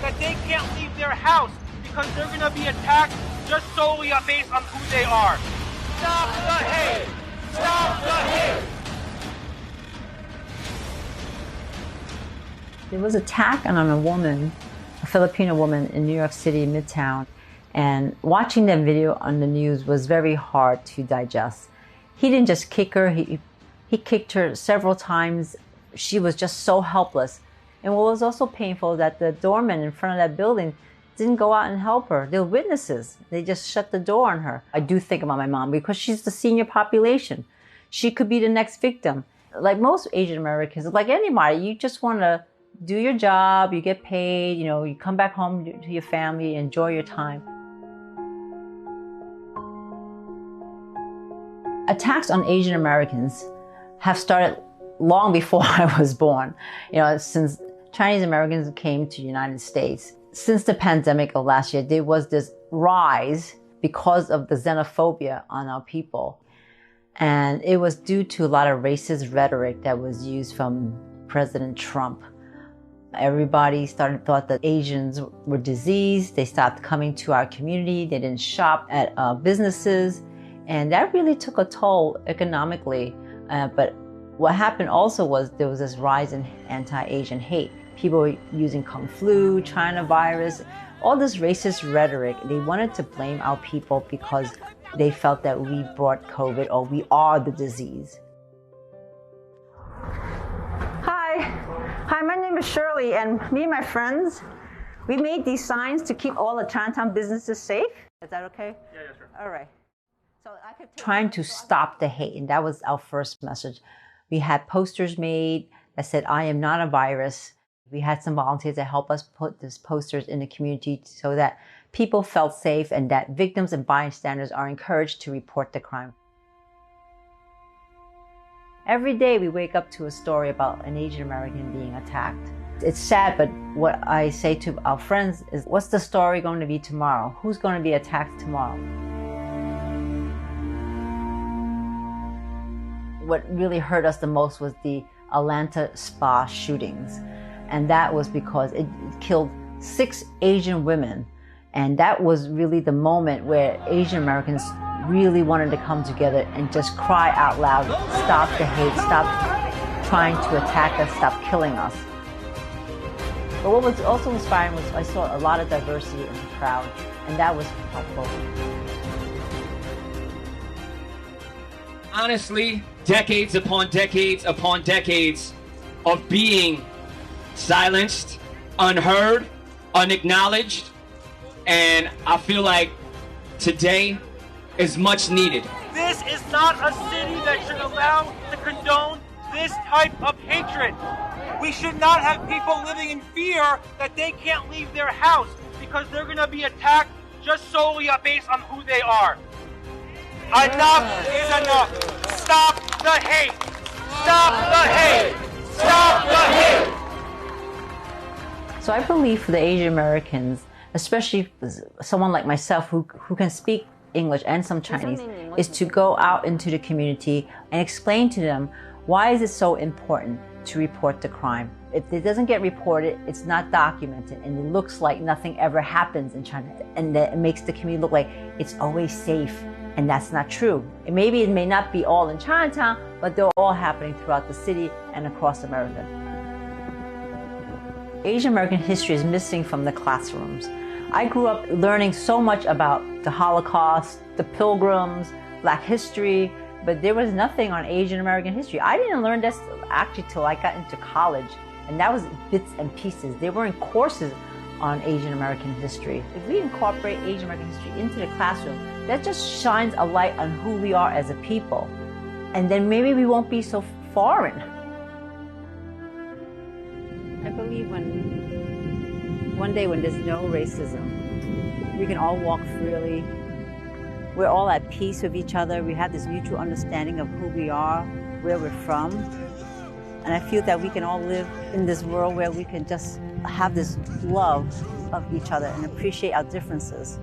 that they can't leave their house because they're going to be attacked just solely based on who they are. Stop the hate! Stop the hate! There was an attack on a woman, a Filipino woman in New York City, Midtown. And watching that video on the news was very hard to digest. He didn't just kick her, he kicked her several times. She was just so helpless. And what was also painful that the doorman in front of that building didn't go out and help her. They were witnesses. They just shut the door on her. I do think about my mom because she's the senior population. She could be the next victim. Like most Asian Americans, like anybody, you just want to do your job, you get paid, you come back home to your family, enjoy your time. Attacks on Asian Americans have started long before I was born. Since Chinese Americans came to the United States. Since the pandemic of last year, there was this rise because of the xenophobia on our people. And it was due to a lot of racist rhetoric that was used from President Trump. Everybody thought that Asians were diseased. They stopped coming to our community. They didn't shop at businesses. And that really took a toll economically. But what happened also was there was this rise in anti-Asian hate. People were using Kung flu, China virus, all this racist rhetoric. They wanted to blame our people because they felt that we brought COVID or we are the disease. Hi, my name is Shirley, and me and my friends, we made these signs to keep all the Chinatown businesses safe. Is that okay? Yeah, sure. All right. So trying to stop the hate, and that was our first message. We had posters made that said, "I am not a virus." We had some volunteers that helped us put these posters in the community so that people felt safe and that victims and bystanders are encouraged to report the crime. Every day we wake up to a story about an Asian American being attacked. It's sad, but what I say to our friends is, what's the story going to be tomorrow? Who's going to be attacked tomorrow? What really hurt us the most was the Atlanta spa shootings. And that was because it killed 6 Asian women. And that was really the moment where Asian Americans really wanted to come together and just cry out loud, stop the hate, stop trying to attack us, stop killing us. But what was also inspiring was I saw a lot of diversity in the crowd, and that was helpful. Honestly, decades upon decades upon decades of being silenced, unheard, unacknowledged, and I feel like today is much needed. This is not a city that should allow to condone this type of hatred. We should not have people living in fear that they can't leave their house because they're going to be attacked just solely based on who they are. Enough is enough. Stop the hate. Stop the hate. Stop the hate. So I believe for the Asian Americans, especially someone like myself who can speak English and some Chinese, is to go out into the community and explain to them why is it so important to report the crime. If it doesn't get reported, it's not documented, and it looks like nothing ever happens in China, and that it makes the community look like it's always safe, and that's not true. And maybe it may not be all in Chinatown, but they're all happening throughout the city and across America. Asian American history is missing from the classrooms. I grew up learning so much about the Holocaust, the Pilgrims, Black history, but there was nothing on Asian American history. I didn't learn this actually till I got into college, and that was bits and pieces. There weren't courses on Asian American history. If we incorporate Asian American history into the classroom, that just shines a light on who we are as a people. And then maybe we won't be so foreign. I believe one day when there's no racism, we can all walk freely. We're all at peace with each other. We have this mutual understanding of who we are, where we're from. And I feel that we can all live in this world where we can just have this love of each other and appreciate our differences.